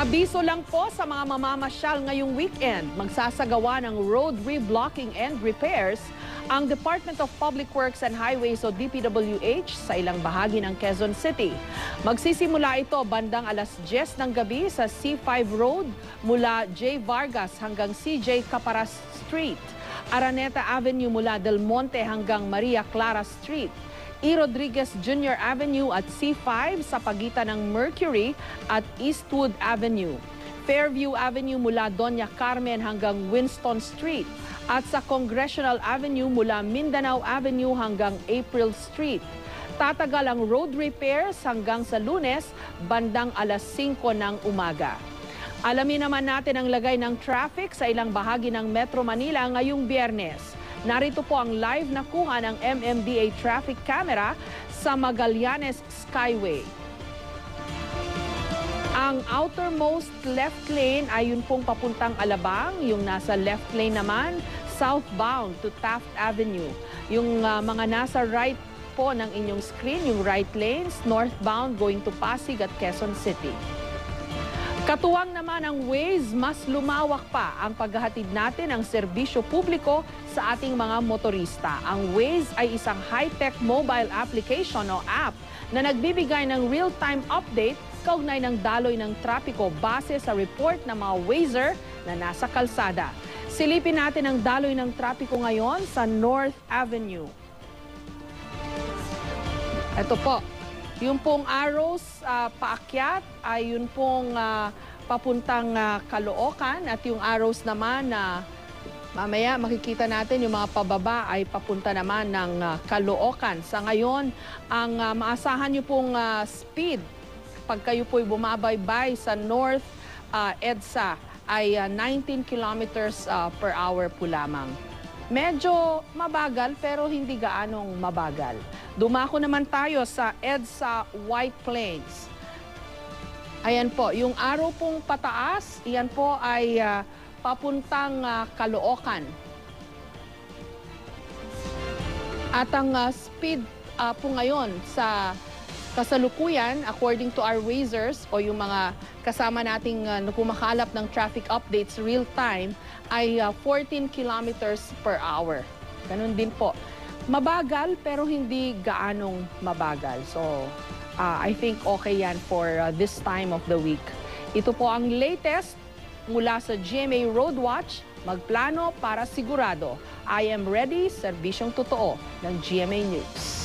Abiso lang po sa mga mamamasyal ngayong weekend. Magsasagawa ng road reblocking and repairs ang Department of Public Works and Highways o DPWH sa ilang bahagi ng Quezon City. Magsisimula ito bandang alas 10 ng gabi sa C5 Road mula J. Vargas hanggang CJ Caparas Street, Araneta Avenue mula Del Monte hanggang Maria Clara Street, E. Rodriguez Jr. Avenue at C5 sa pagitan ng Mercury at Eastwood Avenue, Fairview Avenue mula Doña Carmen hanggang Winston Street at sa Congressional Avenue mula Mindanao Avenue hanggang April Street. Tatagal ang road repairs hanggang sa Lunes bandang alas 5 ng umaga. Alamin naman natin ang lagay ng traffic sa ilang bahagi ng Metro Manila ngayong Biyernes. Narito po ang live na kuha ng MMDA traffic camera sa Magallanes Skyway. Ang outermost left lane ay yun pong papuntang Alabang. Yung nasa left lane naman, southbound to Taft Avenue. Yung mga nasa right po ng inyong screen, yung right lanes, northbound going to Pasig at Quezon City. Katuwang naman ang Waze, mas lumawak pa ang paghahatid natin ng serbisyo publiko sa ating mga motorista. Ang Waze ay isang high-tech mobile application o app na nagbibigay ng real-time update kaugnay ng daloy ng trapiko base sa report ng mga Wazer na nasa kalsada. Silipin natin ang daloy ng trapiko ngayon sa North Avenue. Ito po. Yung pong arrows paakyat ay yun pong papuntang Caloocan at yung arrows naman na mamaya makikita natin yung mga pababa ay papunta naman ng Caloocan. Sa ngayon, ang maasahan nyo pong speed pag kayo po'y bumabaybay sa North EDSA ay 19 kilometers per hour po lamang. Medyo mabagal pero hindi gaanong mabagal. Dumako naman tayo sa EDSA White Plains. Ayan po, yung arrow pong pataas, iyan po ay papuntang Caloocan. At ang speed po ngayon sa kasalukuyan, according to our Wazers o yung mga kasama nating kumakalap ng traffic updates real time, ay 14 kilometers per hour. Ganun din po. Mabagal pero hindi gaanong mabagal. So, I think okay yan for this time of the week. Ito po ang latest mula sa GMA Roadwatch. Magplano para sigurado. I am ready, serbisyong totoo ng GMA News.